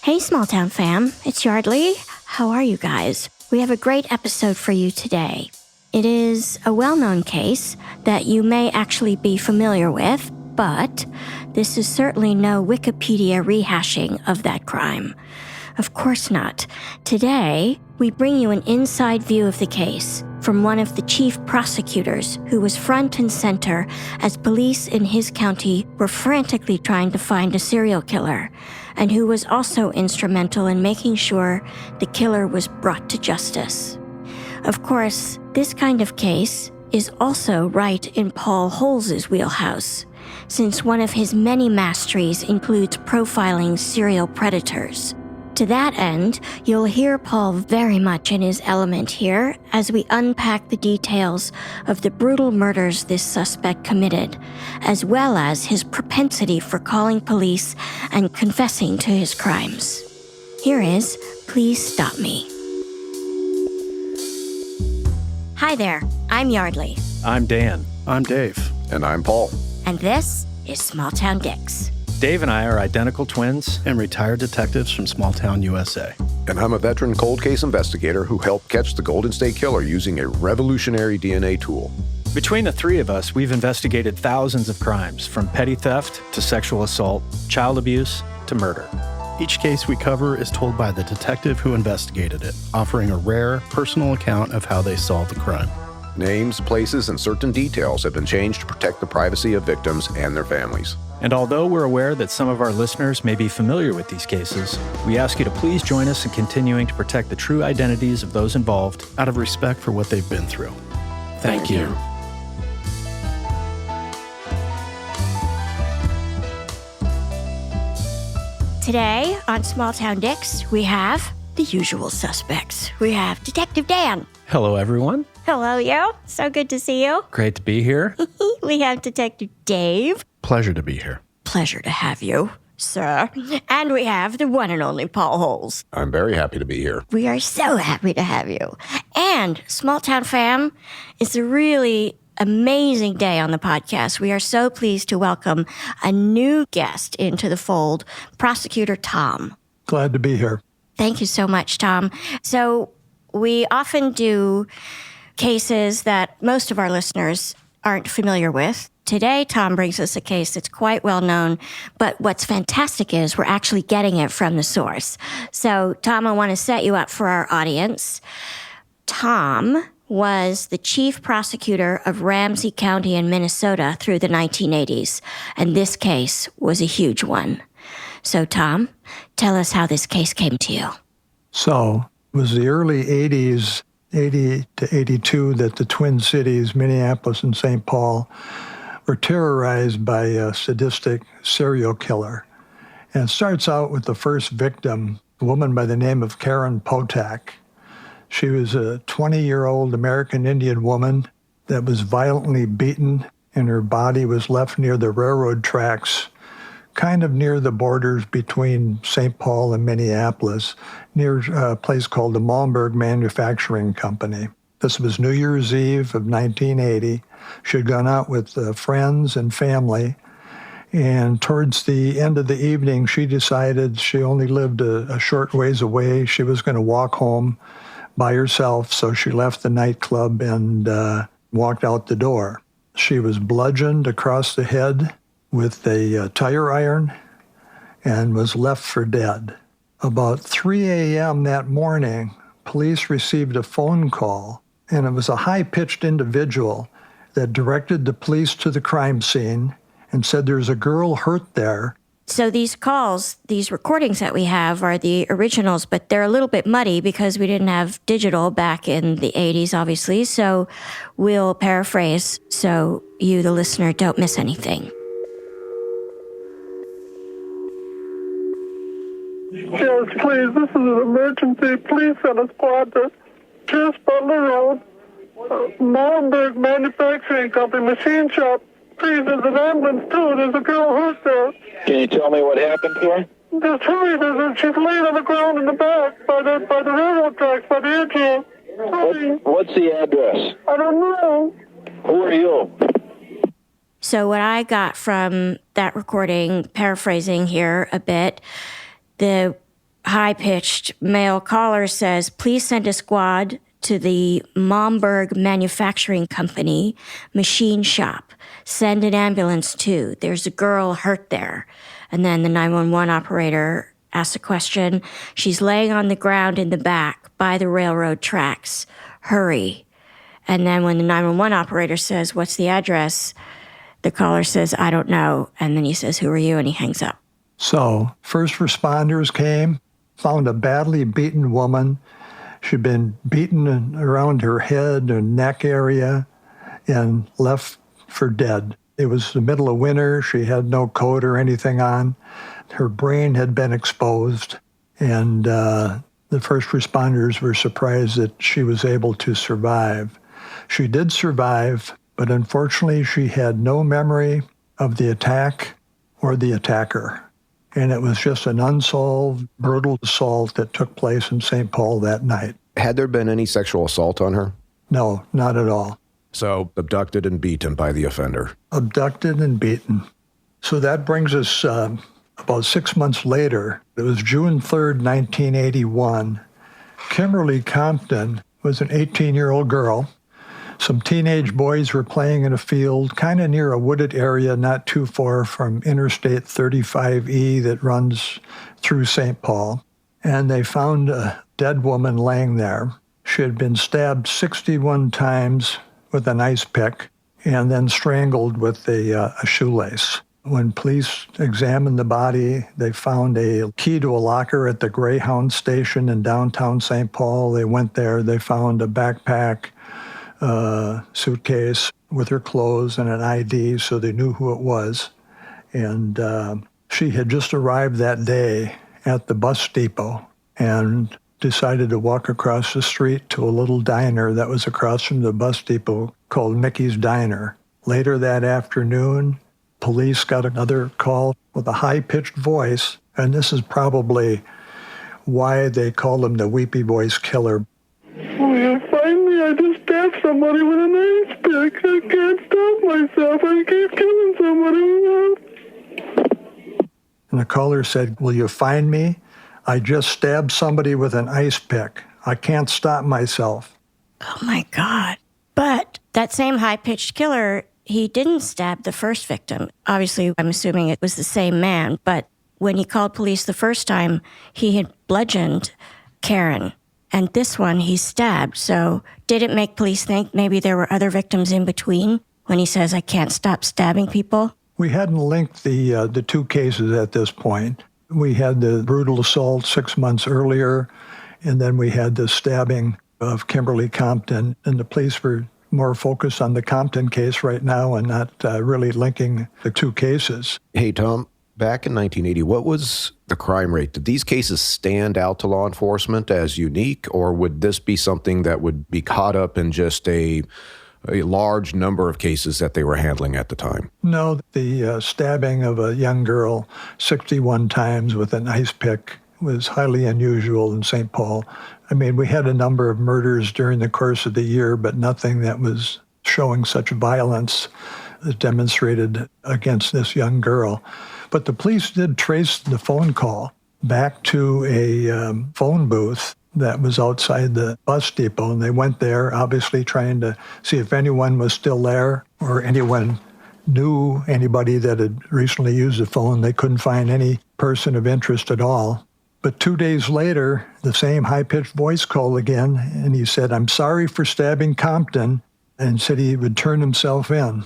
Hey, small town fam, it's Yardley. How are you guys? We have a great episode for you today. It is a well-known case that you may actually be familiar with, but this is certainly no Wikipedia rehashing of that crime. Of course not. Today, we bring you an inside view of the case from one of the chief prosecutors who was front and center as police in his county were frantically trying to find a serial killer, and who was also instrumental in making sure the killer was brought to justice. Of course, this kind of case is also right in Paul Holz's wheelhouse, since one of his many masteries includes profiling serial predators. To that end, you'll hear Paul very much in his element here as we unpack the details of the brutal murders this suspect committed, as well as his propensity for calling police and confessing to his crimes. Here is Please Stop Me. Hi there, I'm Yardley. I'm Dan. I'm Dave. And I'm Paul. And this is Small Town Dicks. Dave and I are identical twins and retired detectives from small town USA. And I'm a veteran cold case investigator who helped catch the Golden State Killer using a revolutionary DNA tool. Between the three of us, we've investigated thousands of crimes, from petty theft to sexual assault, child abuse to murder. Each case we cover is told by the detective who investigated it, offering a rare, personal account of how they solved the crime. Names, places, and certain details have been changed to protect the privacy of victims and their families. And although we're aware that some of our listeners may be familiar with these cases, we ask you to please join us in continuing to protect the true identities of those involved out of respect for what they've been through. Thank you. Today on Small Town Dicks, we have the usual suspects. We have Detective Dan. Hello, everyone. Hello, you. So good to see you. Great to be here. We have Detective Dave. Pleasure to be here. Pleasure to have you, sir. And we have the one and only Paul Holes. I'm very happy to be here. We are so happy to have you. And Small Town Fam, it's a really amazing day on the podcast. We are so pleased to welcome a new guest into the fold, Prosecutor Tom. Glad to be here. Thank you so much, Tom. So we often do cases that most of our listeners aren't familiar with. Today, Tom brings us a case that's quite well known, but what's fantastic is we're actually getting it from the source. So, Tom, I want to set you up for our audience. Tom was the chief prosecutor of Ramsey County in Minnesota through the 1980s, and this case was a huge one. So, Tom, tell us how this case came to you. So, it was the early 80s, 80 to 82, that the Twin Cities, Minneapolis and St. Paul, were terrorized by a sadistic serial killer. And it starts out with the first victim, a woman by the name of Karen Potak. She was a 20-year-old American Indian woman that was violently beaten, and her body was left near the railroad tracks, kind of near the borders between St. Paul and Minneapolis, near a place called the Malmberg Manufacturing Company. This was New Year's Eve of 1980. She had gone out with friends and family, and towards the end of the evening, she decided she only lived a short ways away. She was going to walk home by herself, so she left the nightclub and walked out the door. She was bludgeoned across the head with a tire iron and was left for dead. About 3 a.m. that morning, police received a phone call, and it was a high-pitched individual that directed the police to the crime scene and said there's a girl hurt there. So these calls, these recordings that we have are the originals, but they're a little bit muddy because we didn't have digital back in the 80s, obviously. So we'll paraphrase so you, the listener, don't miss anything. Yes, please. This is an emergency. Please send a squad to Pierce Butler Road, Malmberg Manufacturing Company, machine shop. Please, there's an ambulance, too. There's a girl hurt there. Can you tell me what happened to her? Just hurry. She's laying on the ground in the back by the railroad tracks, by the edge. What's the address? I don't know. Who are you? So what I got from that recording, paraphrasing here a bit, the high-pitched male caller says, please send a squad to the Momberg Manufacturing Company machine shop. Send an ambulance too. There's a girl hurt there. And then the 911 operator asks a question. She's laying on the ground in the back by the railroad tracks. Hurry. And then when the 911 operator says, what's the address? The caller says, I don't know. And then he says, who are you? And he hangs up. So first responders came, found a badly beaten woman. She'd been beaten around her head and neck area and left for dead. It was the middle of winter. She had no coat or anything on. Her brain had been exposed, and the first responders were surprised that she was able to survive. She did survive, but unfortunately she had no memory of the attack or the attacker. And it was just an unsolved, brutal assault that took place in St. Paul that night. Had there been any sexual assault on her? No, not at all. So abducted and beaten by the offender. Abducted and beaten. So that brings us about 6 months later. It was June 3rd, 1981. Kimberly Compton was an 18-year-old girl. Some teenage boys were playing in a field kind of near a wooded area not too far from Interstate 35E that runs through St. Paul. And they found a dead woman laying there. She had been stabbed 61 times with an ice pick and then strangled with a shoelace. When police examined the body, they found a key to a locker at the Greyhound station in downtown St. Paul. They went there. They found a backpack, suitcase with her clothes and an ID, so they knew who it was. And she had just arrived that day at the bus depot and decided to walk across the street to a little diner that was across from the bus depot called Mickey's Diner. Later that afternoon, police got another call with a high-pitched voice, and this is probably why they called him the Weepy Voiced Killer. Will you find me? I just stabbed somebody with an ice pick. I can't stop myself. I keep killing somebody. And the caller said, will you find me? I just stabbed somebody with an ice pick. I can't stop myself. Oh, my God. But that same high-pitched killer, he didn't stab the first victim. Obviously, I'm assuming it was the same man. But when he called police the first time, he had bludgeoned Karen. And this one, he stabbed. So did it make police think maybe there were other victims in between when he says, I can't stop stabbing people? We hadn't linked the two cases at this point. We had the brutal assault 6 months earlier, and then we had the stabbing of Kimberly Compton, and the police were more focused on the Compton case right now and not really linking the two cases. Hey, Tom, back in 1980, what was the crime rate? Did these cases stand out to law enforcement as unique, or would this be something that would be caught up in just a large number of cases that they were handling at the time? No, the stabbing of a young girl 61 times with an ice pick was highly unusual in St. Paul. I mean, we had a number of murders during the course of the year, but nothing that was showing such violence as demonstrated against this young girl. But the police did trace the phone call back to a phone booth that was outside the bus depot, and they went there, obviously trying to see if anyone was still there or anyone knew anybody that had recently used the phone. They couldn't find any person of interest at all. But 2 days later, the same high-pitched voice called again, and he said, I'm sorry for stabbing Compton, and said he would turn himself in.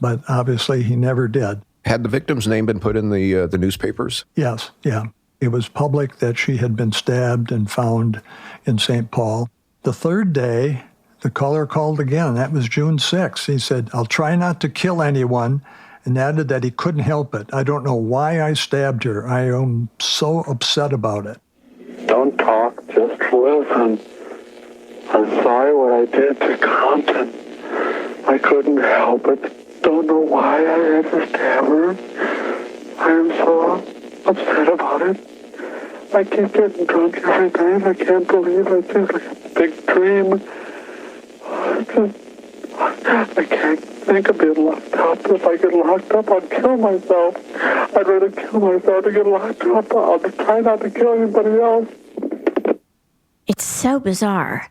But obviously he never did. Had the victim's name been put in the newspapers? Yes, yeah. It was public that she had been stabbed and found in St. Paul. The third day, the caller called again. That was June 6th. He said, I'll try not to kill anyone, and added that he couldn't help it. I don't know why I stabbed her. I am so upset about it. Don't talk, just listen. I'm sorry what I did to Compton. I couldn't help it. Don't know why I had to stab her. I am so upset about it. I keep getting drunk every night. I can't believe it. It's just like a big dream. I can't think of being locked up. If I get locked up, I'll kill myself. I'd rather kill myself to get locked up. I'll try not to kill anybody else. It's so bizarre.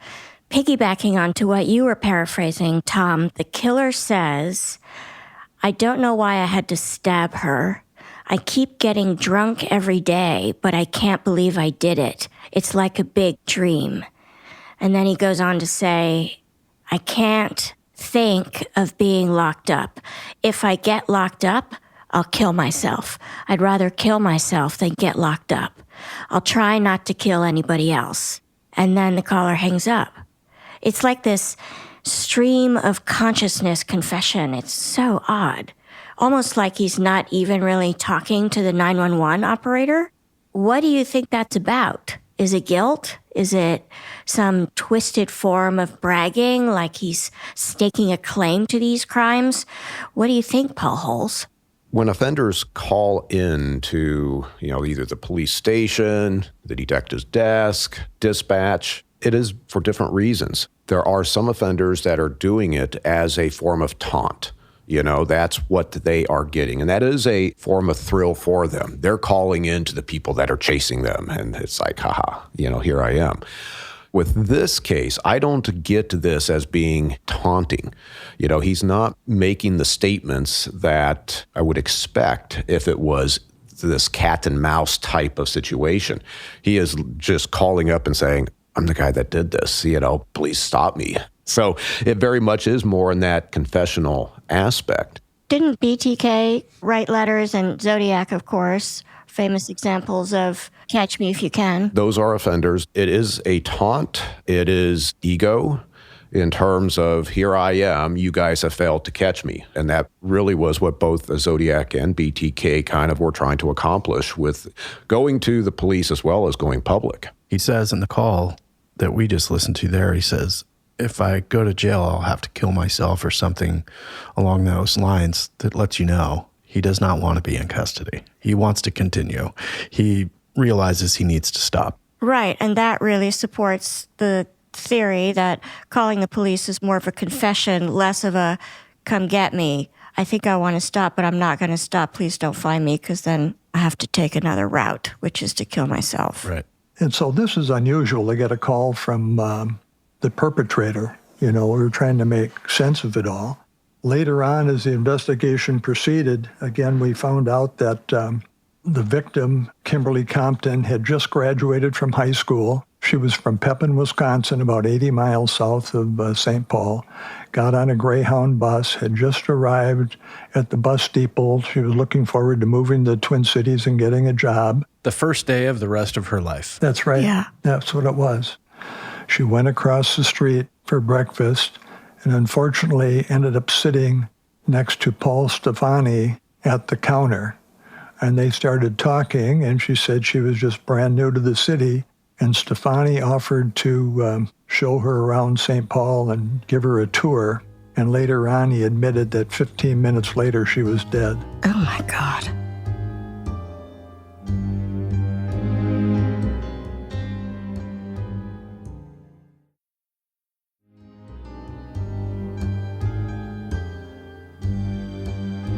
Piggybacking onto what you were paraphrasing, Tom, the killer says, I don't know why I had to stab her. I keep getting drunk every day, but I can't believe I did it. It's like a big dream. And then he goes on to say, I can't think of being locked up. If I get locked up, I'll kill myself. I'd rather kill myself than get locked up. I'll try not to kill anybody else. And then the caller hangs up. It's like this stream of consciousness confession. It's so odd. Almost like he's not even really talking to the 911 operator. What do you think that's about? Is it guilt? Is it some twisted form of bragging, like he's staking a claim to these crimes? What do you think, Paul Holes? When offenders call in to, either the police station, the detective's desk, dispatch, it is for different reasons. There are some offenders that are doing it as a form of taunt. That's what they are getting. And that is a form of thrill for them. They're calling in to the people that are chasing them. And it's like, haha, here I am. With this case, I don't get this as being taunting. He's not making the statements that I would expect if it was this cat and mouse type of situation. He is just calling up and saying, I'm the guy that did this, please stop me. So it very much is more in that confessional aspect. Didn't BTK write letters, and Zodiac, of course, famous examples of catch me if you can? Those are offenders. It is a taunt. It is ego in terms of, here I am, you guys have failed to catch me. And that really was what both the Zodiac and BTK kind of were trying to accomplish with going to the police as well as going public. He says in the call that we just listened to there, he says, if I go to jail, I'll have to kill myself or something along those lines that lets you know he does not want to be in custody. He wants to continue. He realizes he needs to stop. Right, and that really supports the theory that calling the police is more of a confession, less of a come get me. I think I want to stop, but I'm not going to stop. Please don't find me, because then I have to take another route, which is to kill myself. Right. And so this is unusual to get a call from the perpetrator. We were trying to make sense of it all. Later on, as the investigation proceeded, again, we found out that the victim, Kimberly Compton, had just graduated from high school. She was from Pepin, Wisconsin, about 80 miles south of St. Paul, got on a Greyhound bus, had just arrived at the bus depot. She was looking forward to moving to the Twin Cities and getting a job. The first day of the rest of her life. That's right. Yeah. That's what it was. She went across the street for breakfast and unfortunately ended up sitting next to Paul Stefani at the counter. And they started talking, and she said she was just brand new to the city. And Stefani offered to show her around St. Paul and give her a tour. And later on, he admitted that 15 minutes later, she was dead. Oh, my God.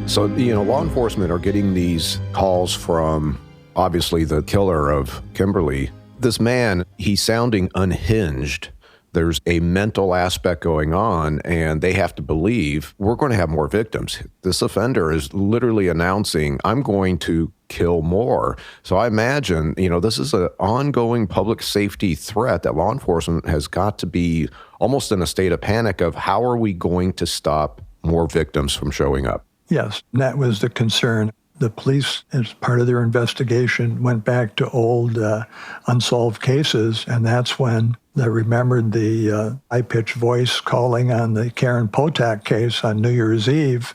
So, law enforcement are getting these calls from, obviously, the killer of Kimberly. This man, he's sounding unhinged. There's a mental aspect going on, and they have to believe we're going to have more victims. This offender is literally announcing, I'm going to kill more. So I imagine, this is an ongoing public safety threat that law enforcement has got to be almost in a state of panic of how are we going to stop more victims from showing up? Yes, that was the concern. The police, as part of their investigation, went back to old unsolved cases, and that's when they remembered the high-pitched voice calling on the Karen Potak case on New Year's Eve,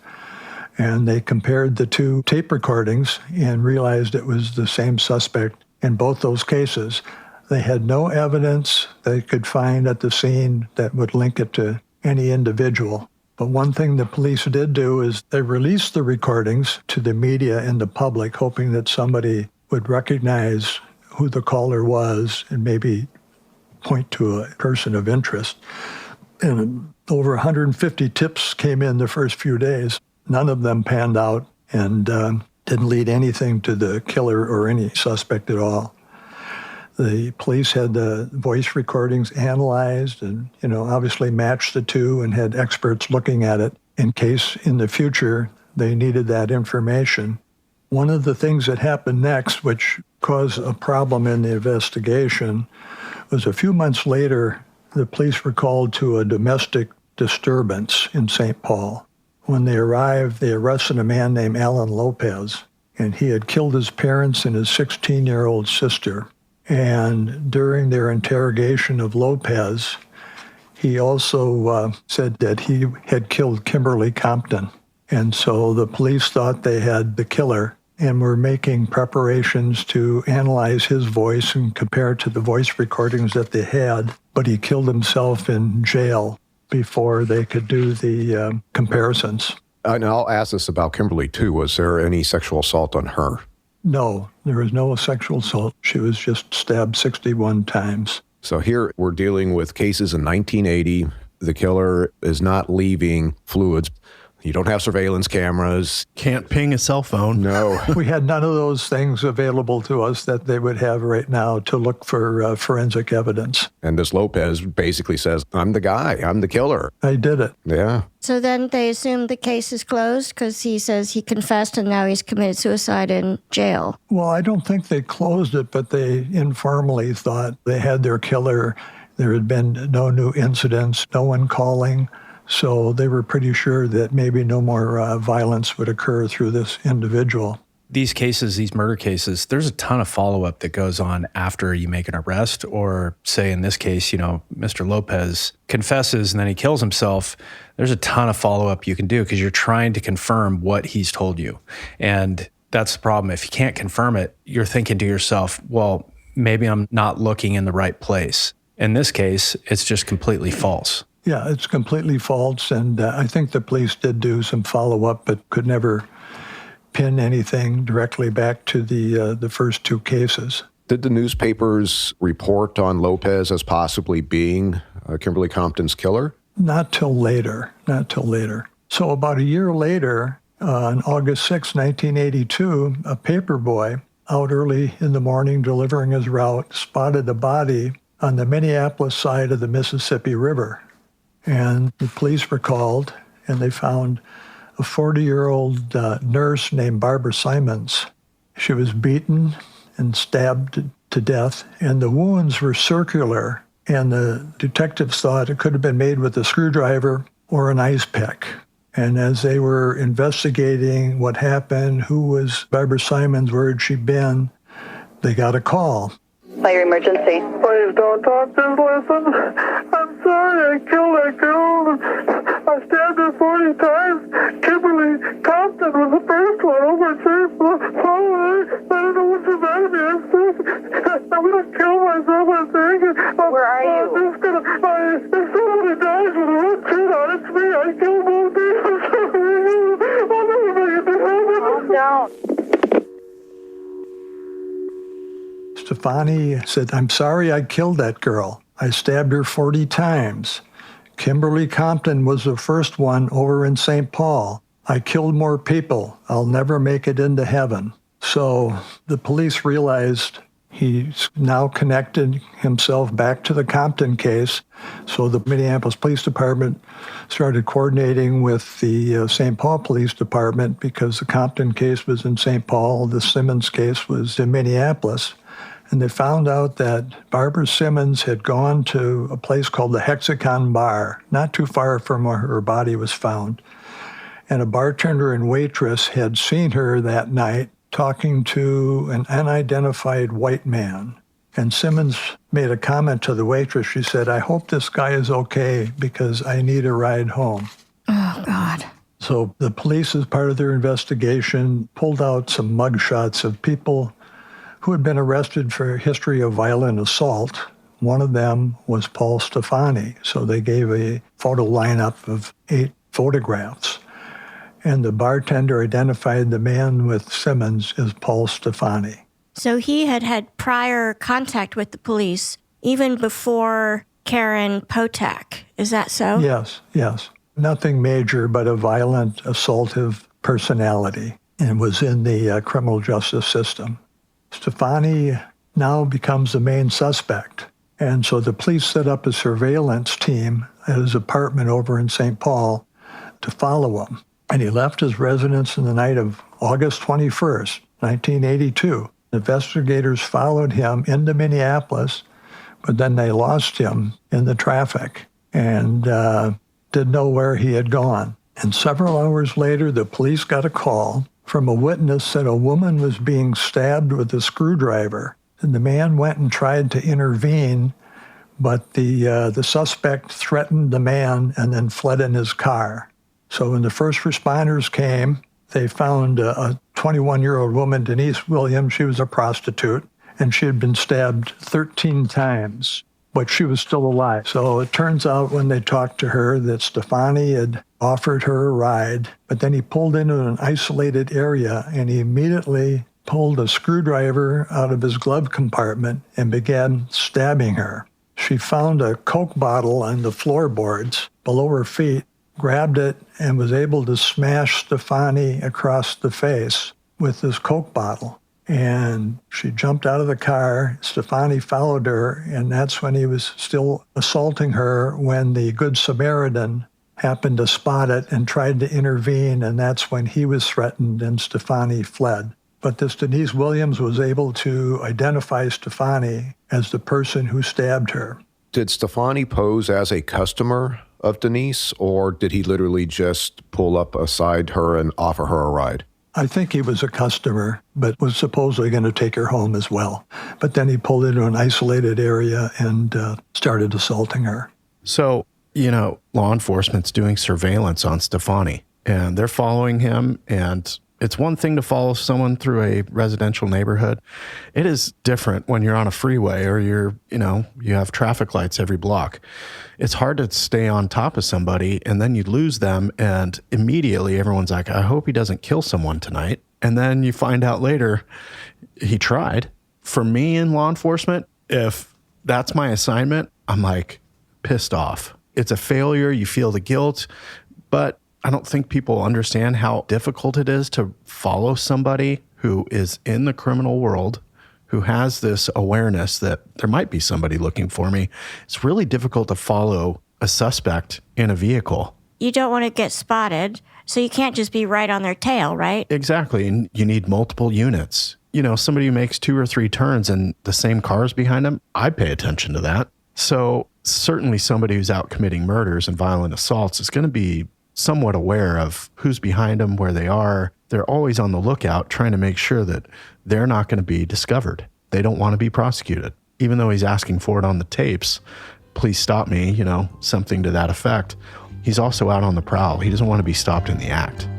and they compared the two tape recordings and realized it was the same suspect in both those cases. They had no evidence they could find at the scene that would link it to any individual. But one thing the police did do is they released the recordings to the media and the public, hoping that somebody would recognize who the caller was and maybe point to a person of interest. And over 150 tips came in the first few days. None of them panned out and didn't lead anything to the killer or any suspect at all. The police had the voice recordings analyzed and, obviously matched the two and had experts looking at it in case in the future they needed that information. One of the things that happened next, which caused a problem in the investigation, was a few months later, the police were called to a domestic disturbance in St. Paul. When they arrived, they arrested a man named Alan Lopez, and he had killed his parents and his 16-year-old sister. And during their interrogation of Lopez, he also said that he had killed Kimberly Compton. And so the police thought they had the killer and were making preparations to analyze his voice and compare it to the voice recordings that they had. But he killed himself in jail before they could do the comparisons. And I'll ask this about Kimberly, too. Was there any sexual assault on her? No, there was no sexual assault. She was just stabbed 61 times. So here we're dealing with cases in 1980. The killer is not leaving fluids. You don't have surveillance cameras. Can't ping a cell phone. No. We had none of those things available to us that they would have right now to look for forensic evidence. And this Lopez basically says, I'm the guy. I'm the killer. I did it. Yeah. So then they assume the case is closed because he says he confessed and now he's committed suicide in jail. Well, I don't think they closed it, but they informally thought they had their killer. There had been no new incidents, no one calling. So they were pretty sure that maybe no more violence would occur through this individual. These cases, these murder cases, there's a ton of follow-up that goes on after you make an arrest, or say in this case, Mr. Lopez confesses and then he kills himself. There's a ton of follow-up you can do because you're trying to confirm what he's told you. And that's the problem. If you can't confirm it, you're thinking to yourself, well, maybe I'm not looking in the right place. In this case, it's just completely false. Yeah, it's completely false, and I think the police did do some follow-up, but could never pin anything directly back to the first two cases. Did the newspapers report on Lopez as possibly being Kimberly Compton's killer? Not till later. So about a year later, on August 6, 1982, a paper boy out early in the morning delivering his route spotted a body on the Minneapolis side of the Mississippi River. And the police were called, and they found a 40-year-old nurse named Barbara Simons. She was beaten and stabbed to death, and the wounds were circular, and the detectives thought it could have been made with a screwdriver or an ice pick. And as they were investigating what happened, who was Barbara Simons, where had she been, they got a call. Fire emergency. Please don't talk this lesson. I'm sorry I killed that girl. I stabbed her 40 times. Kimberly Compton was the first one over at St. Paul. I don't know what's the matter with me. I'm going to kill myself, I think. Where are you? I'm just going to... If somebody dies with a red shirt on, it's me. I killed both people. I'm sorry. I'll never make it to heaven. Calm down. Stefani said, I'm sorry I killed that girl. I stabbed her 40 times. Kimberly Compton was the first one over in St. Paul. I killed more people. I'll never make it into heaven. So the police realized he's now connected himself back to the Compton case. So the Minneapolis Police Department started coordinating with the St. Paul Police Department because the Compton case was in St. Paul, the Simmons case was in Minneapolis. And they found out that Barbara Simmons had gone to a place called the Hexagon Bar, not too far from where her body was found. And a bartender and waitress had seen her that night talking to an unidentified white man. And Simmons made a comment to the waitress. She said, I hope this guy is okay because I need a ride home. Oh, God. So the police, as part of their investigation, pulled out some mugshots of people who had been arrested for a history of violent assault. One of them was Paul Stefani. So they gave a photo lineup of 8 photographs. And the bartender identified the man with Simmons as Paul Stefani. So he had had prior contact with the police even before Karen Potak. Is that so? Yes. Nothing major, but a violent, assaultive personality, and was in the criminal justice system. Stefani now becomes the main suspect. And so the police set up a surveillance team at his apartment over in St. Paul to follow him. And he left his residence in the night of August 21st, 1982. Investigators followed him into Minneapolis, but then they lost him in the traffic and didn't know where he had gone. And several hours later, the police got a call from a witness that a woman was being stabbed with a screwdriver. And the man went and tried to intervene, but the suspect threatened the man and then fled in his car. So when the first responders came, they found a 21-year-old woman, Denise Williams. She was a prostitute, and she had been stabbed 13 times, but she was still alive. So it turns out when they talked to her that Stefani had offered her a ride, but then he pulled into an isolated area, and he immediately pulled a screwdriver out of his glove compartment and began stabbing her. She found a Coke bottle on the floorboards below her feet, grabbed it, and was able to smash Stefani across the face with this Coke bottle. And she jumped out of the car. Stefani followed her, and that's when he was still assaulting her when the Good Samaritan happened to spot it and tried to intervene, and that's when he was threatened and Stefani fled. But this Denise Williams was able to identify Stefani as the person who stabbed her. Did Stefani pose as a customer of Denise, or did he literally just pull up beside her and offer her a ride? I think he was a customer, but was supposedly going to take her home as well. But then he pulled into an isolated area and started assaulting her. So, law enforcement's doing surveillance on Stefani, and they're following him, and it's one thing to follow someone through a residential neighborhood. It is different when you're on a freeway or you have traffic lights every block. It's hard to stay on top of somebody, and then you lose them, and immediately everyone's like, I hope he doesn't kill someone tonight. And then you find out later he tried. For me in law enforcement, if that's my assignment, I'm like pissed off. It's a failure. You feel the guilt, but I don't think people understand how difficult it is to follow somebody who is in the criminal world, who has this awareness that there might be somebody looking for me. It's really difficult to follow a suspect in a vehicle. You don't want to get spotted, so you can't just be right on their tail, right? Exactly. And you need multiple units. Somebody who makes 2 or 3 turns and the same car's behind them, I pay attention to that. So certainly somebody who's out committing murders and violent assaults is going to be somewhat aware of who's behind them, where they are. They're always on the lookout, trying to make sure that they're not going to be discovered. They don't want to be prosecuted. Even though he's asking for it on the tapes, please stop me, something to that effect. He's also out on the prowl. He doesn't want to be stopped in the act.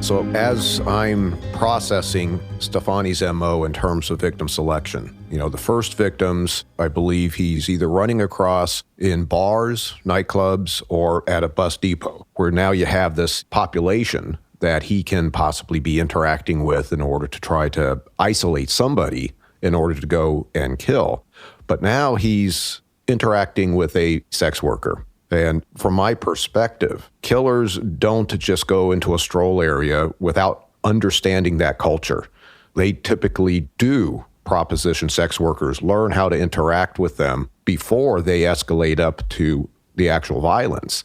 So as I'm processing Stefani's MO in terms of victim selection, the first victims, I believe he's either running across in bars, nightclubs, or at a bus depot, where now you have this population that he can possibly be interacting with in order to try to isolate somebody in order to go and kill. But now he's interacting with a sex worker. And from my perspective, killers don't just go into a stroll area without understanding that culture. They typically do proposition sex workers, learn how to interact with them before they escalate up to the actual violence.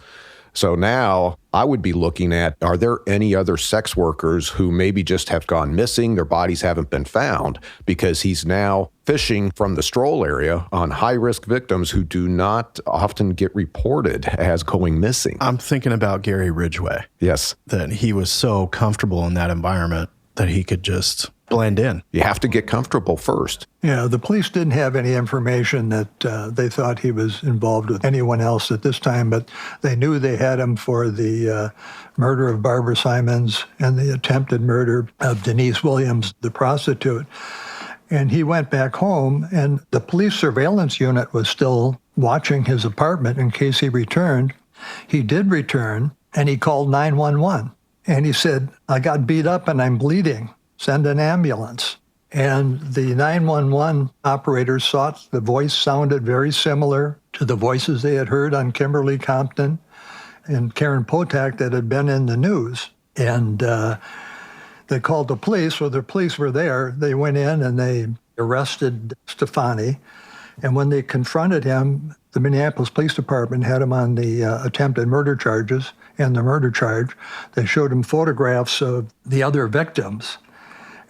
So now I would be looking at, are there any other sex workers who maybe just have gone missing, their bodies haven't been found, because he's now fishing from the stroll area on high-risk victims who do not often get reported as going missing. I'm thinking about Gary Ridgway. Yes. That he was so comfortable in that environment that he could just blend in. You have to get comfortable first. Yeah, the police didn't have any information that they thought he was involved with anyone else at this time, but they knew they had him for the murder of Barbara Simons and the attempted murder of Denise Williams, the prostitute. And he went back home, and the police surveillance unit was still watching his apartment in case he returned. He did return, and he called 911. And he said, I got beat up and I'm bleeding. Send an ambulance. And the 911 operators thought the voice sounded very similar to the voices they had heard on Kimberly Compton and Karen Potak that had been in the news. And they called the police. So the police were there. They went in and they arrested Stefani. And when they confronted him, the Minneapolis Police Department had him on the attempted murder charges and the murder charge. They showed him photographs of the other victims.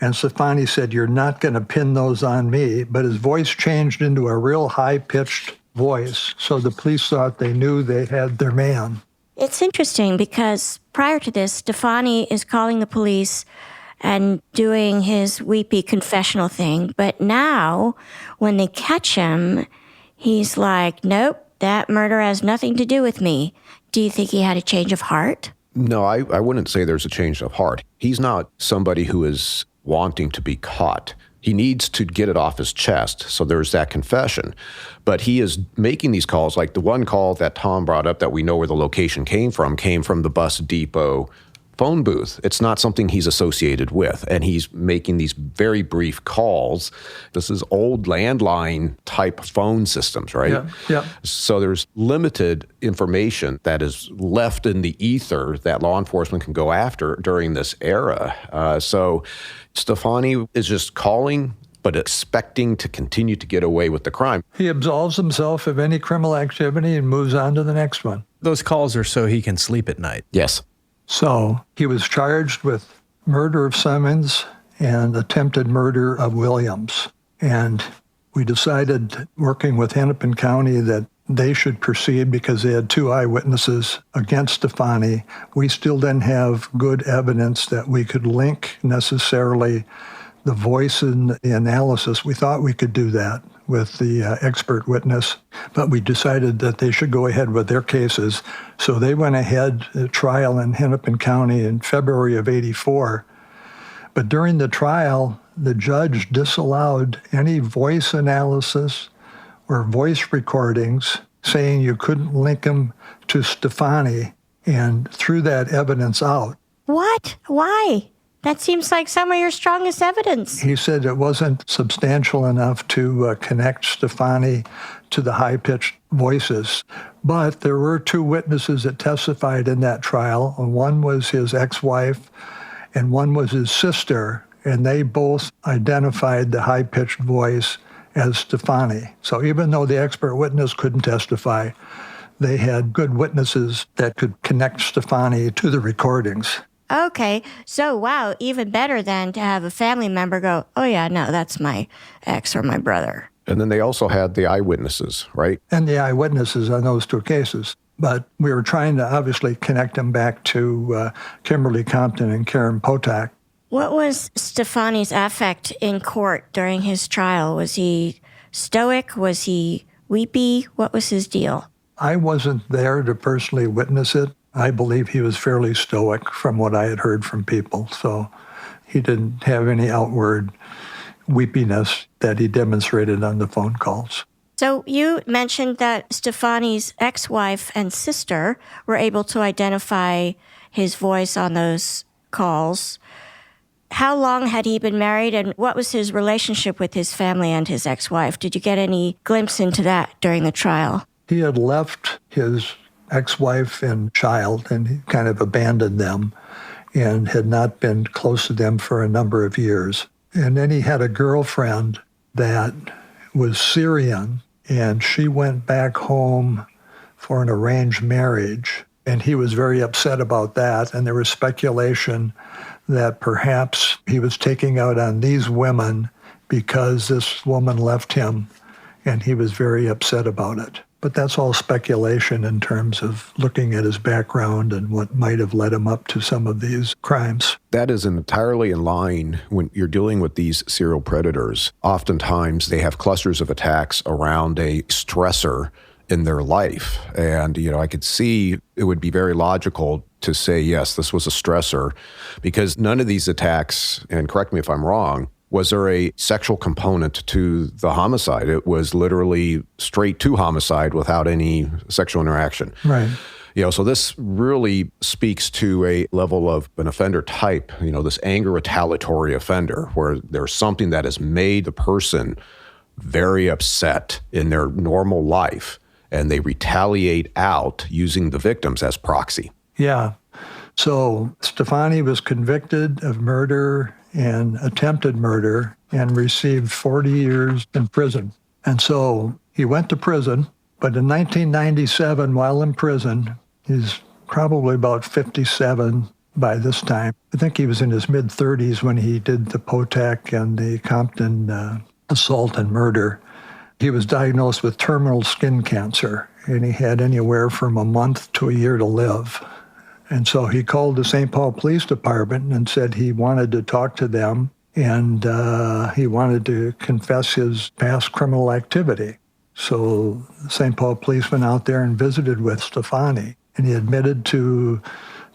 And Stefani said, you're not going to pin those on me. But his voice changed into a real high-pitched voice. So the police thought they knew they had their man. It's interesting because prior to this, Stefani is calling the police and doing his weepy confessional thing. But now, when they catch him, he's like, nope, that murder has nothing to do with me. Do you think he had a change of heart? No, I wouldn't say there's a change of heart. He's not somebody who is wanting to be caught. He needs to get it off his chest, so there's that confession. But he is making these calls, like the one call that Tom brought up that we know where the location came from the bus depot phone booth. It's not something he's associated with, and he's making these very brief calls. This is old landline type phone systems, right? Yeah. So there's limited information that is left in the ether that law enforcement can go after during this era. So Stefani is just calling, but expecting to continue to get away with the crime. He absolves himself of any criminal activity and moves on to the next one. Those calls are so he can sleep at night. Yes. So he was charged with murder of Simmons and attempted murder of Williams. And we decided, working with Hennepin County, that they should proceed because they had 2 eyewitnesses against Stefani. We still didn't have good evidence that we could link necessarily the voice and the analysis. We thought we could do that with the expert witness, but we decided that they should go ahead with their cases. So they went ahead to trial in Hennepin County in February of '84. But during the trial, the judge disallowed any voice analysis or voice recordings, saying you couldn't link them to Stefani, and threw that evidence out. What? Why? That seems like some of your strongest evidence. He said it wasn't substantial enough to connect Stefani to the high-pitched voices. But there were 2 witnesses that testified in that trial. And one was his ex-wife and one was his sister, and they both identified the high-pitched voice as Stefani. So even though the expert witness couldn't testify, they had good witnesses that could connect Stefani to the recordings. Okay, so wow, even better than to have a family member go, oh yeah, no, that's my ex or my brother. And then they also had the eyewitnesses, right? And the eyewitnesses on those 2 cases. But we were trying to obviously connect them back to Kimberly Compton and Karen Potak. What was Stefani's affect in court during his trial? Was he stoic? Was he weepy? What was his deal? I wasn't there to personally witness it. I believe he was fairly stoic from what I had heard from people. So he didn't have any outward weepiness that he demonstrated on the phone calls. So you mentioned that Stefani's ex-wife and sister were able to identify his voice on those calls. How long had he been married, and what was his relationship with his family and his ex-wife? Did you get any glimpse into that during the trial? He had left his ex-wife and child, and he kind of abandoned them and had not been close to them for a number of years. And then he had a girlfriend that was Syrian, and she went back home for an arranged marriage. And he was very upset about that, and there was speculation that perhaps he was taking out on these women because this woman left him, and he was very upset about it. But that's all speculation in terms of looking at his background and what might have led him up to some of these crimes. That is entirely in line when you're dealing with these serial predators. Oftentimes, they have clusters of attacks around a stressor in their life. And, I could see it would be very logical to say, yes, this was a stressor, because none of these attacks, and correct me if I'm wrong, was there a sexual component to the homicide? It was literally straight to homicide without any sexual interaction. Right. So this really speaks to a level of an offender type, this anger retaliatory offender, where there's something that has made the person very upset in their normal life, and they retaliate out using the victims as proxy. Yeah. So Stefani was convicted of murder and attempted murder and received 40 years in prison. And so he went to prison, but in 1997, while in prison, he's probably about 57 by this time. I think he was in his mid-30s when he did the Potak and the Compton assault and murder. He was diagnosed with terminal skin cancer, and he had anywhere from a month to a year to live. And so he called the St. Paul Police Department and said he wanted to talk to them, and he wanted to confess his past criminal activity. So St. Paul Police went out there and visited with Stefani, and he admitted to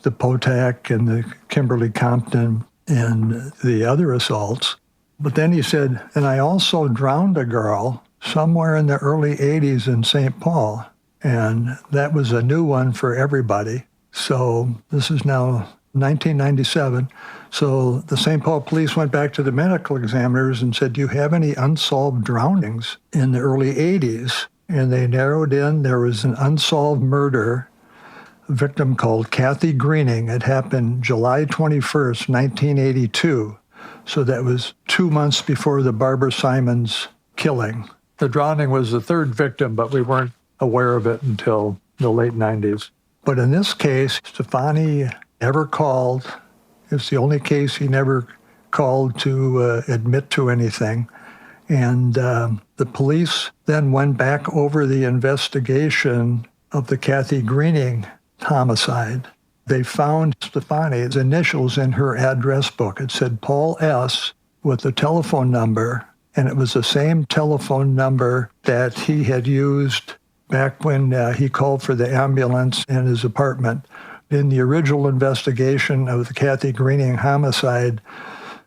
the Potak and the Kimberly Compton and the other assaults. But then he said, and I also drowned a girl somewhere in the early 80s in St. Paul, and that was a new one for everybody. So this is now 1997. So the St. Paul Police went back to the medical examiners and said, do you have any unsolved drownings in the early 80s? And they narrowed in. There was an unsolved murder, a victim called Kathy Greening. It happened July 21st, 1982. So that was 2 months before the Barbara Simons killing. The drowning was the third victim, but we weren't aware of it until the late 90s. But in this case, Stefani never called. It's the only case he never called to admit to anything. And the police then went back over the investigation of the Kathy Greening homicide. They found Stefani's initials in her address book. It said Paul S. with the telephone number, and it was the same telephone number that he had used back when he called for the ambulance in his apartment. In the original investigation of the Kathy Greening homicide,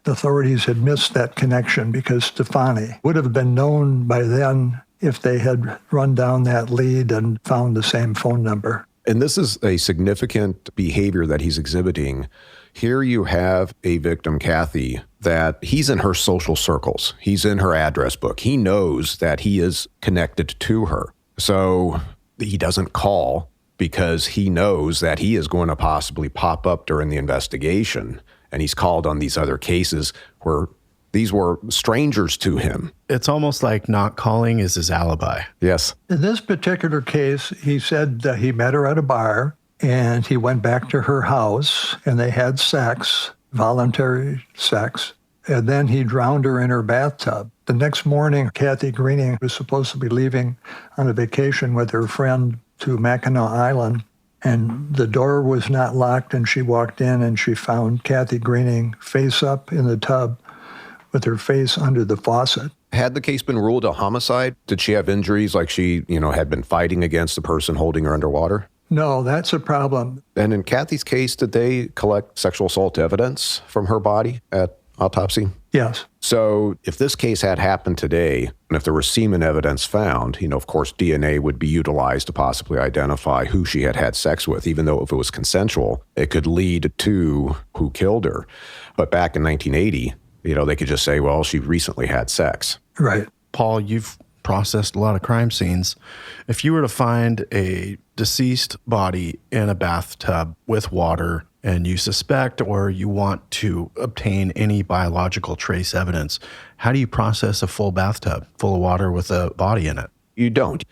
the authorities had missed that connection because Stefani would have been known by then if they had run down that lead and found the same phone number. And this is a significant behavior that he's exhibiting. Here you have a victim, Kathy, that he's in her social circles. He's in her address book. He knows that he is connected to her. So he doesn't call because he knows that he is going to possibly pop up during the investigation. And he's called on these other cases where these were strangers to him. It's almost like not calling is his alibi. Yes. In this particular case, he said that he met her at a bar and he went back to her house and they had sex, voluntary sex, and then he drowned her in her bathtub. The next morning, Kathy Greening was supposed to be leaving on a vacation with her friend to Mackinac Island, and the door was not locked, and she walked in and she found Kathy Greening face up in the tub with her face under the faucet. Had the case been ruled a homicide? Did she have injuries like she, had been fighting against the person holding her underwater? No, that's a problem. And in Kathy's case, did they collect sexual assault evidence from her body at autopsy? Yes. So if this case had happened today, and if there was semen evidence found, of course, DNA would be utilized to possibly identify who she had had sex with, even though if it was consensual, it could lead to who killed her. But back in 1980, they could just say, well, she recently had sex. Right. Paul, you've processed a lot of crime scenes. If you were to find a deceased body in a bathtub with water and you suspect or you want to obtain any biological trace evidence, how do you process a full bathtub full of water with a body in it? You don't.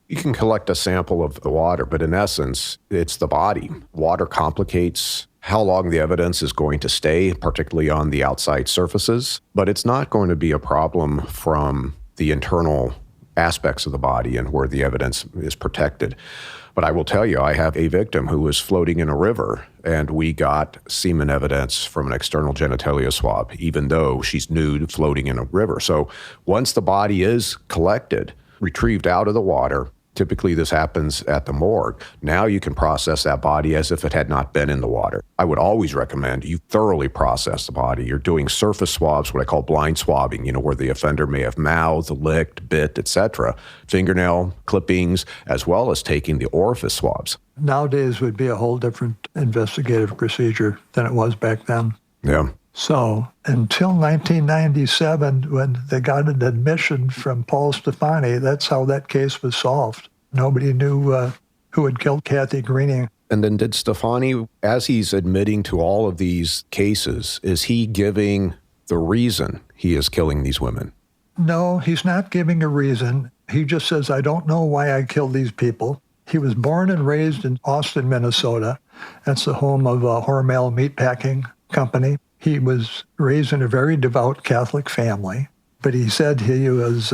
You can collect a sample of the water, but in essence, it's the body. Water complicates how long the evidence is going to stay, particularly on the outside surfaces, but it's not going to be a problem from the internal aspects of the body and where the evidence is protected. But I will tell you, I have a victim who was floating in a river, and we got semen evidence from an external genitalia swab, even though she's nude floating in a river. So once the body is collected, retrieved out of the water, Typically, this happens at the morgue. Now you can process that body as if it had not been in the water. I would always recommend you thoroughly process the body. You're doing surface swabs, what I call blind swabbing, where the offender may have mouthed, licked, bit, etc., fingernail clippings, as well as taking the orifice swabs. Nowadays would be a whole different investigative procedure than it was back then. Yeah. So until 1997, when they got an admission from Paul Stefani, that's how that case was solved. Nobody knew who had killed Kathy Greening. And then did Stefani, as he's admitting to all of these cases, is he giving the reason he is killing these women? No, he's not giving a reason. He just says, I don't know why I killed these people. He was born and raised in Austin, Minnesota. That's the home of a Hormel meatpacking company. He was raised in a very devout Catholic family, but he said he was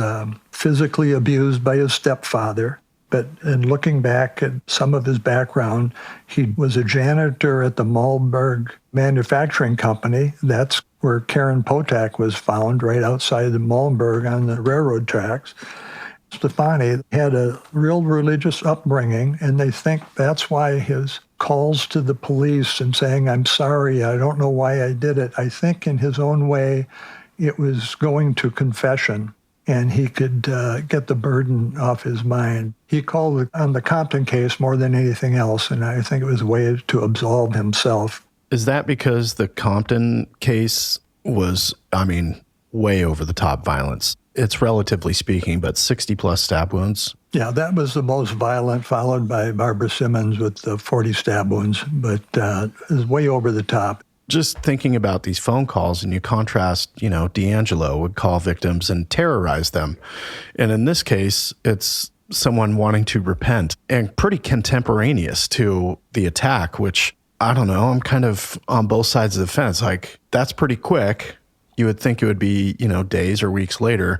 physically abused by his stepfather. But in looking back at some of his background, he was a janitor at the Malmberg Manufacturing Company. That's where Karen Potak was found, right outside the Malmberg on the railroad tracks. Stefani had a real religious upbringing, and they think that's why his calls to the police and saying, I'm sorry, I don't know why I did it. I think in his own way, it was going to confession, and he could get the burden off his mind. He called on the Compton case more than anything else, and I think it was a way to absolve himself. Is that because the Compton case was, way over the top violence? It's relatively speaking, but 60-plus stab wounds. Yeah, that was the most violent, followed by Barbara Simmons with the 40 stab wounds, but it was way over the top. Just thinking about these phone calls, and you contrast, D'Angelo would call victims and terrorize them. And in this case, it's someone wanting to repent, and pretty contemporaneous to the attack, which, I don't know, I'm kind of on both sides of the fence. Like, that's pretty quick. You would think it would be, days or weeks later.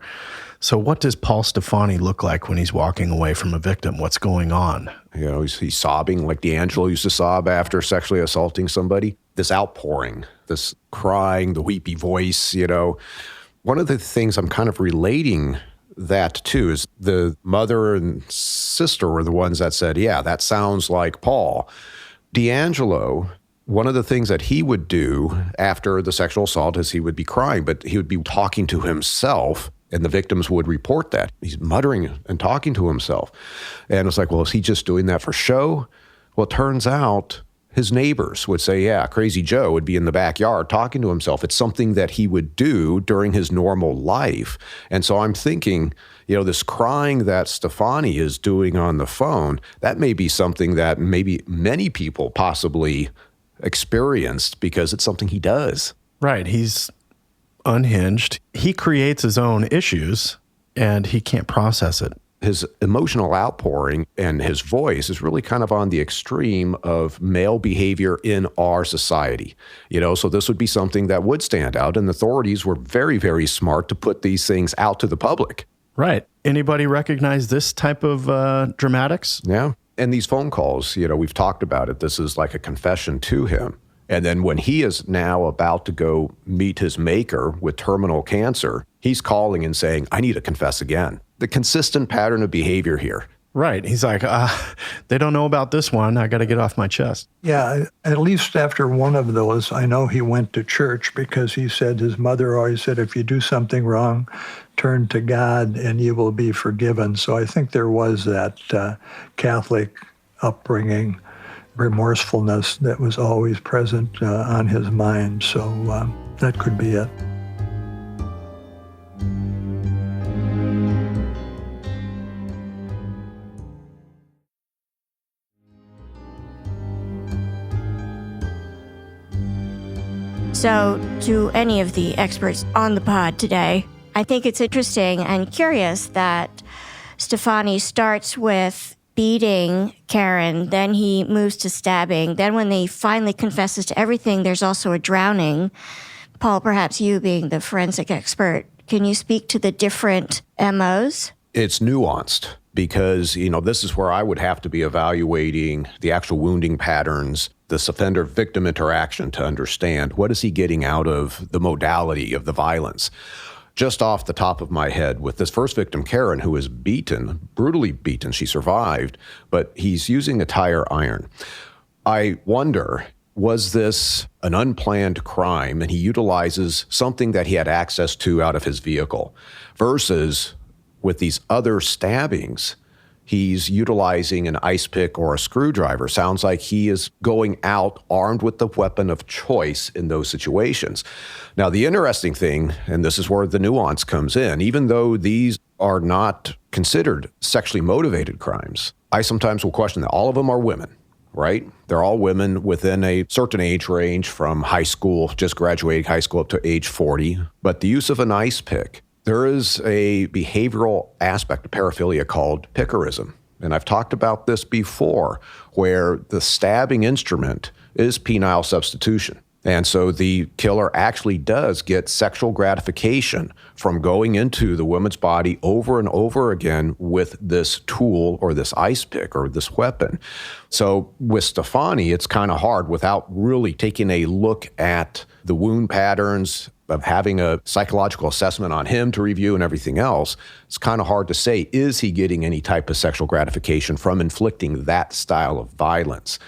So what does Paul Stefani look like when he's walking away from a victim? What's going on? He's sobbing like D'Angelo used to sob after sexually assaulting somebody. This outpouring, this crying, the weepy voice, One of the things I'm kind of relating that to is the mother and sister were the ones that said, yeah, that sounds like Paul. D'Angelo, one of the things that he would do after the sexual assault is he would be crying, but he would be talking to himself, and the victims would report that. He's muttering and talking to himself. And it's like, well, is he just doing that for show? Well, it turns out his neighbors would say, yeah, Crazy Joe would be in the backyard talking to himself. It's something that he would do during his normal life. And so I'm thinking, this crying that Stefani is doing on the phone, that may be something that maybe many people possibly experienced because it's something he does. Right. He's unhinged. He creates his own issues and he can't process it. His emotional outpouring and his voice is really kind of on the extreme of male behavior in our society. So this would be something that would stand out, and the authorities were very, very smart to put these things out to the public. Right. Anybody recognize this type of dramatics? Yeah. And these phone calls, we've talked about it. This is like a confession to him. And then when he is now about to go meet his maker with terminal cancer, he's calling and saying, I need to confess again. The consistent pattern of behavior here. Right. He's like, they don't know about this one. I got to get off my chest. Yeah, at least after one of those, I know he went to church because he said his mother always said, if you do something wrong, turn to God and you will be forgiven. So I think there was that Catholic upbringing, remorsefulness that was always present on his mind. So that could be it. So, to any of the experts on the pod today, I think it's interesting and curious that Stefani starts with beating Karen, then he moves to stabbing. Then when he finally confesses to everything, there's also a drowning. Paul, perhaps you being the forensic expert, can you speak to the different MOs? It's nuanced because, this is where I would have to be evaluating the actual wounding patterns, this offender-victim interaction to understand what is he getting out of the modality of the violence. just off the top of my head with this first victim, Karen, who was beaten, brutally beaten. She survived, but he's using a tire iron. I wonder, was this an unplanned crime and he utilizes something that he had access to out of his vehicle versus with these other stabbings, he's utilizing an ice pick or a screwdriver. Sounds like he is going out armed with the weapon of choice in those situations. Now, the interesting thing, and this is where the nuance comes in, even though these are not considered sexually motivated crimes, I sometimes will question that all of them are women, right? They're all women within a certain age range from high school, just graduating high school up to age 40. But the use of an ice pick, there is a behavioral aspect of paraphilia called pickerism. And I've talked about this before, where the stabbing instrument is penile substitution. And so the killer actually does get sexual gratification from going into the woman's body over and over again with this tool or this ice pick or this weapon. So with Stefani, it's kind of hard without really taking a look at the wound patterns, of having a psychological assessment on him to review and everything else. It's kind of hard to say, is he getting any type of sexual gratification from inflicting that style of violence?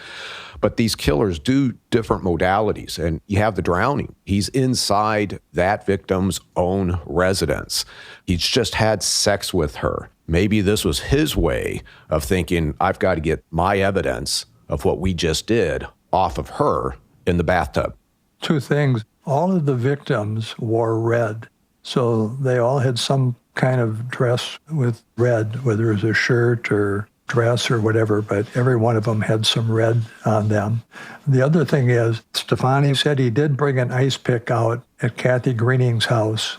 But these killers do different modalities, and you have the drowning. He's inside that victim's own residence. He's just had sex with her. Maybe this was his way of thinking, I've got to get my evidence of what we just did off of her in the bathtub. Two things. All of the victims wore red, so they all had some kind of dress with red, whether it was a shirt or dress or whatever, but every one of them had some red on them. The other thing is, Stefani said he did bring an ice pick out at Kathy Greening's house,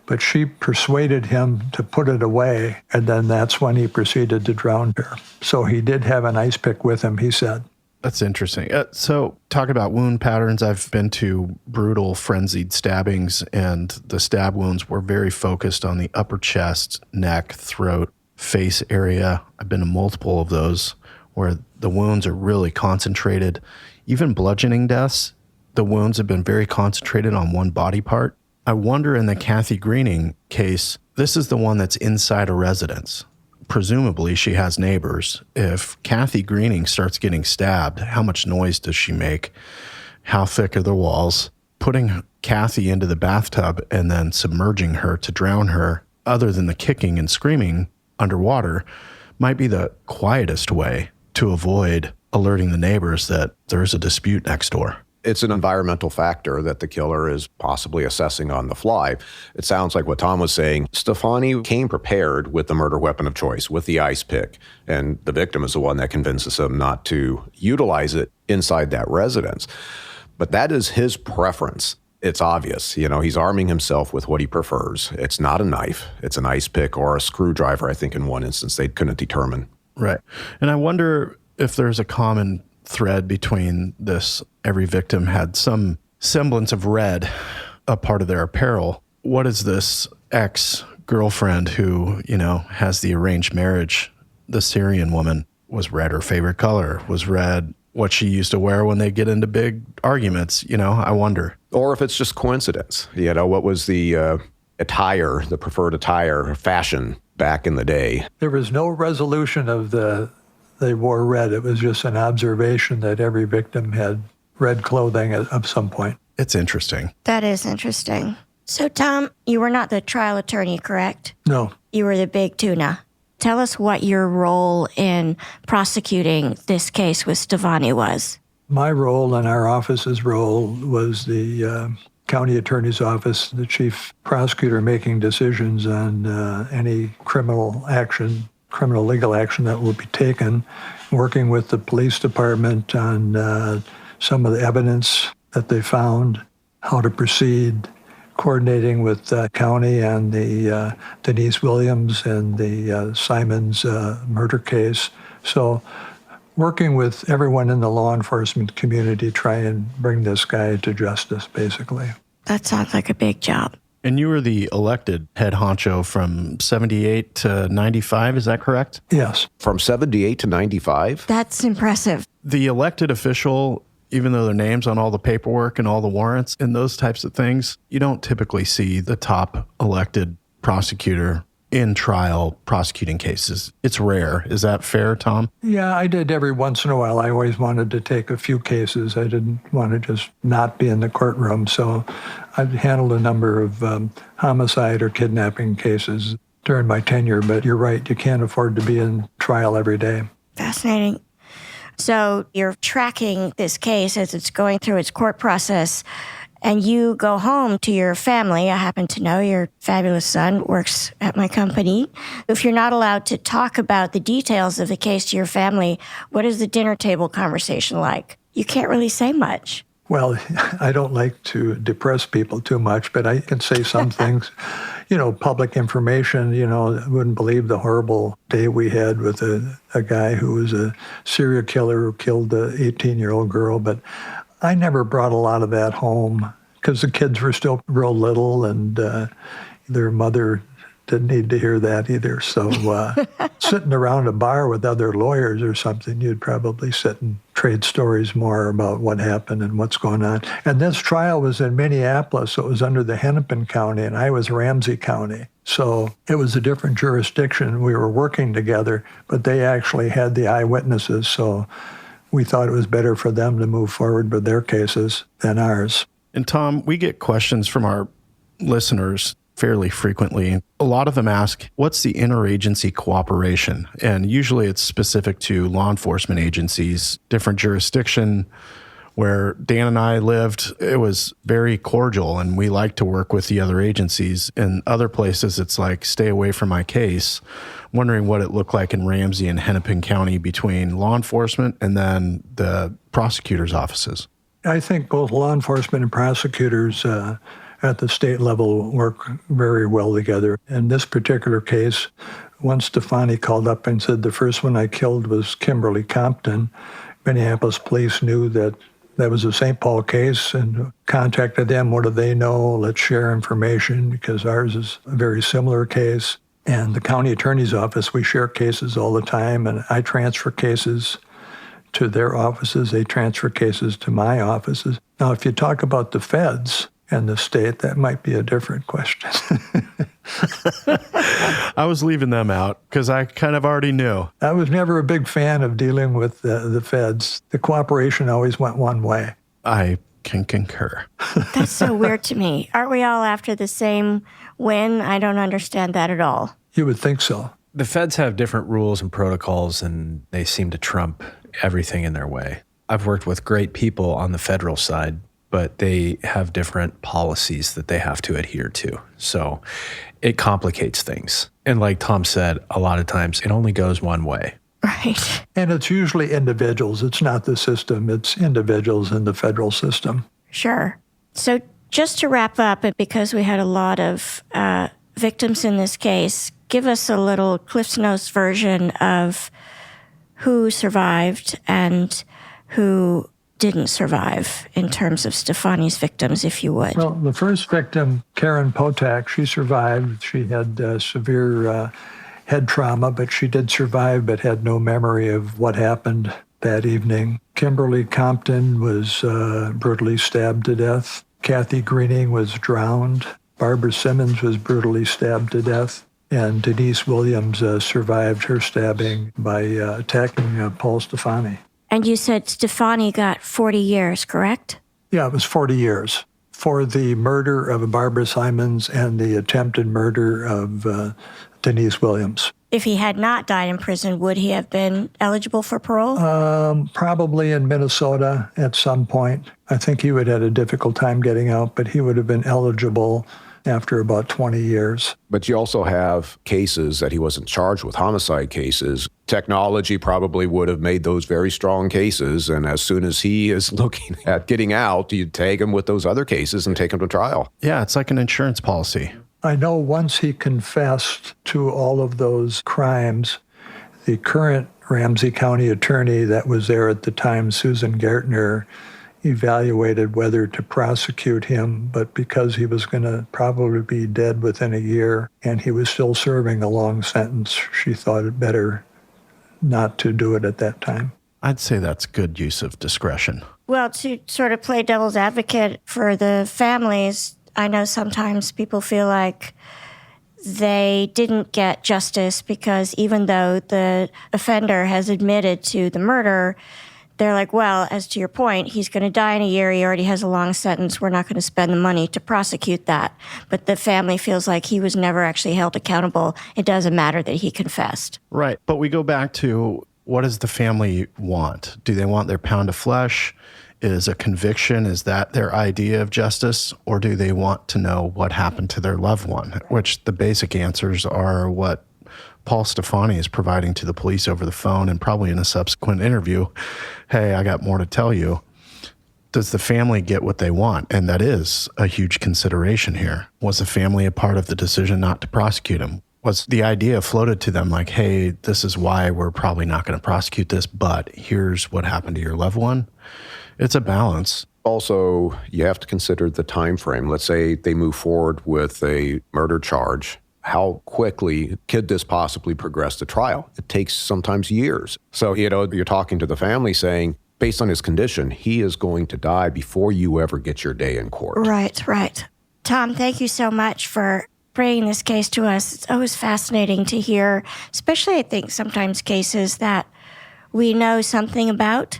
but she persuaded him to put it away, and then that's when he proceeded to drown her. So he did have an ice pick with him, he said. That's interesting. So talking about wound patterns, I've been to brutal frenzied stabbings, and the stab wounds were very focused on the upper chest, neck, throat, face area. I've been to multiple of those where the wounds are really concentrated. Even bludgeoning deaths, the wounds have been very concentrated on one body part. I wonder in the Kathy Greening case, this is the one that's inside a residence. Presumably she has neighbors. If Kathy Greening starts getting stabbed, how much noise does she make? How thick are the walls? Putting Kathy into the bathtub and then submerging her to drown her, other than the kicking and screaming underwater, might be the quietest way to avoid alerting the neighbors that there's a dispute next door. It's an environmental factor that the killer is possibly assessing on the fly. It sounds like what Tom was saying. Stefani came prepared with the murder weapon of choice, with the ice pick, and the victim is the one that convinces him not to utilize it inside that residence. But that is his preference. It's obvious. You know, he's arming himself with what he prefers. It's not a knife. It's an ice pick or a screwdriver. I think in one instance they couldn't determine. Right. And I wonder if there's a common thread between this. Every victim had some semblance of red, a part of their apparel. What is this ex-girlfriend who, has the arranged marriage, the Syrian woman, was red her favorite color, was red what she used to wear when they get into big arguments, I wonder. Or if it's just coincidence, what was the attire, the preferred attire, fashion back in the day? There was no resolution of they wore red. It was just an observation that every victim had red clothing at some point. It's interesting. That is interesting. So, Tom, you were not the trial attorney, correct? No. You were the big tuna. Tell us what your role in prosecuting this case with Stefani was. My role and our office's role was the county attorney's office, the chief prosecutor, making decisions on any criminal legal action that will be taken, working with the police department on some of the evidence that they found, how to proceed, coordinating with the county and the Denise Williams and the Simons murder case. So working with everyone in the law enforcement community, try and bring this guy to justice, basically. That sounds like a big job. And you were the elected head honcho from 78 to 95, is that correct? Yes. From 78 to 95? That's impressive. The elected official, even though their name's on all the paperwork and all the warrants and those types of things, you don't typically see the top elected prosecutor in trial prosecuting cases. It's rare. Is that fair, Tom? Yeah, I did every once in a while. I always wanted to take a few cases. I didn't want to just not be in the courtroom. So I've handled a number of homicide or kidnapping cases during my tenure. But you're right, you can't afford to be in trial every day. Fascinating. So you're tracking this case as it's going through its court process, and you go home to your family. I happen to know your fabulous son works at my company. If you're not allowed to talk about the details of the case to your family, what is the dinner table conversation like? You can't really say much. Well, I don't like to depress people too much, but I can say some things. Public information, I wouldn't believe the horrible day we had with a guy who was a serial killer who killed an 18-year-old girl. But I never brought a lot of that home because the kids were still real little and their mother didn't need to hear that either. So sitting around a bar with other lawyers or something, you'd probably sit and trade stories more about what happened and what's going on. And this trial was in Minneapolis, so it was under the Hennepin County, and I was Ramsey County. So it was a different jurisdiction. We were working together, but they actually had the eyewitnesses, so we thought it was better for them to move forward with their cases than ours. And Tom, we get questions from our listeners fairly frequently. A lot of them ask, what's the interagency cooperation? And usually it's specific to law enforcement agencies, different jurisdiction. Where Dan and I lived, it was very cordial, and we like to work with the other agencies. In other places, it's like, stay away from my case. Wondering what it looked like in Ramsey and Hennepin County between law enforcement and then the prosecutor's offices. I think both law enforcement and prosecutors at the state level work very well together. In this particular case, once Stefani called up and said the first one I killed was Kimberly Compton, Minneapolis police knew that was a St. Paul case and contacted them. What do they know? Let's share information because ours is a very similar case. And the county attorney's office, we share cases all the time, and I transfer cases to their offices. They transfer cases to my offices. Now, if you talk about the feds and the state, that might be a different question. I was leaving them out because I kind of already knew. I was never a big fan of dealing with the feds. The cooperation always went one way. I can concur. That's so weird to me. Aren't we all after the same win? I don't understand that at all. You would think so. The feds have different rules and protocols, and they seem to trump everything in their way. I've worked with great people on the federal side, but they have different policies that they have to adhere to. So it complicates things. And like Tom said, a lot of times it only goes one way. Right. And it's usually individuals. It's not the system. It's individuals in the federal system. Sure. So just to wrap up, and because we had a lot of victims in this case, give us a little CliffsNotes version of who survived and who didn't survive in terms of Stefani's victims, if you would. Well, the first victim, Karen Potak, she survived. She had severe head trauma, but she did survive, but had no memory of what happened that evening. Kimberly Compton was brutally stabbed to death. Kathy Greening was drowned. Barbara Simmons was brutally stabbed to death. And Denise Williams survived her stabbing by attacking Paul Stefani. And you said Stefani got 40 years, correct? Yeah, it was 40 years for the murder of Barbara Simmons and the attempted murder of Denise Williams. If he had not died in prison, would he have been eligible for parole? Probably in Minnesota at some point. I think he would have had a difficult time getting out, but he would have been eligible after about 20 years. But you also have cases that he wasn't charged with, homicide cases. Technology probably would have made those very strong cases, and as soon as he is looking at getting out, you tag him with those other cases and take him to trial. Yeah, it's like an insurance policy. I know once he confessed to all of those crimes, the current Ramsey County Attorney that was there at the time, Susan Gertner, evaluated whether to prosecute him, but because he was going to probably be dead within a year and he was still serving a long sentence, she thought it better not to do it at that time. I'd say that's good use of discretion. Well, to sort of play devil's advocate for the families, I know sometimes people feel like they didn't get justice because even though the offender has admitted to the murder, they're like, well, as to your point, he's going to die in a year. He already has a long sentence. We're not going to spend the money to prosecute that. But the family feels like he was never actually held accountable. It doesn't matter that he confessed. Right. But we go back to, what does the family want? Do they want their pound of flesh? Is a conviction, is that their idea of justice? Or do they want to know what happened to their loved one? Which the basic answers are what Paul Stefani is providing to the police over the phone and probably in a subsequent interview. Hey, I got more to tell you. Does the family get what they want? And that is a huge consideration here. Was the family a part of the decision not to prosecute him? Was the idea floated to them like, hey, this is why we're probably not going to prosecute this, but here's what happened to your loved one? It's a balance. Also, you have to consider the time frame. Let's say they move forward with a murder charge. How quickly could this possibly progress to trial? It takes sometimes years. So, you're talking to the family saying, based on his condition, he is going to die before you ever get your day in court. Right. Tom, thank you so much for bringing this case to us. It's always fascinating to hear, especially I think sometimes cases that we know something about,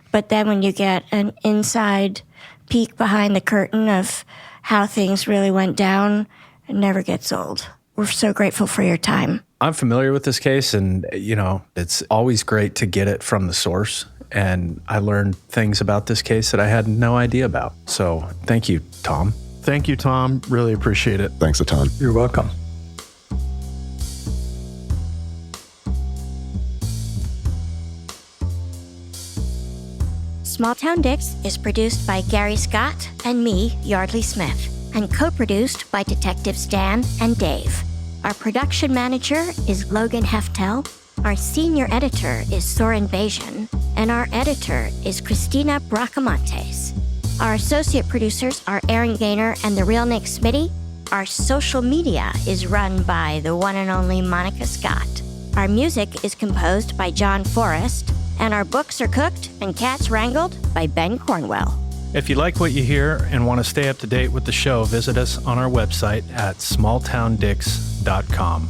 but then when you get an inside peek behind the curtain of how things really went down, it never gets old. We're so grateful for your time. I'm familiar with this case, and, it's always great to get it from the source. And I learned things about this case that I had no idea about. So thank you, Tom. Thank you, Tom. Really appreciate it. Thanks a ton. You're welcome. Small Town Dicks is produced by Gary Scott and me, Yardley Smith, and co-produced by Detectives Dan and Dave. Our production manager is Logan Heftel, our senior editor is Soren Bajan, and our editor is Christina Bracamontes. Our associate producers are Aaron Gaynor and the real Nick Smitty. Our social media is run by the one and only Monica Scott. Our music is composed by John Forrest, and our books are cooked and cats wrangled by Ben Cornwell. If you like what you hear and want to stay up to date with the show, visit us on our website at smalltowndicks.com.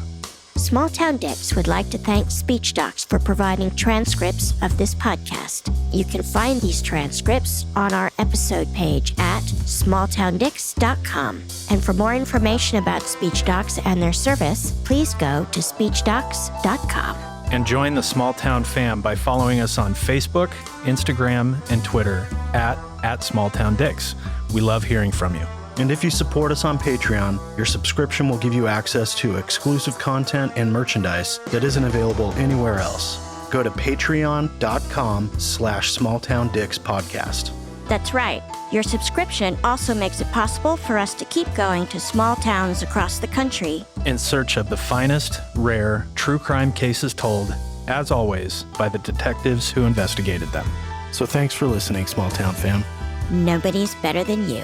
Small Town Dicks would like to thank SpeechDocs for providing transcripts of this podcast. You can find these transcripts on our episode page at smalltowndicks.com. And for more information about SpeechDocs and their service, please go to speechdocs.com. And join the Small Town fam by following us on Facebook, Instagram, and Twitter at SmallTownDicks. We love hearing from you. And if you support us on Patreon, your subscription will give you access to exclusive content and merchandise that isn't available anywhere else. Go to patreon.com/smalltowndickspodcast. That's right. Your subscription also makes it possible for us to keep going to small towns across the country in search of the finest, rare, true crime cases told, as always, by the detectives who investigated them. So thanks for listening, Small Town fam. Nobody's better than you.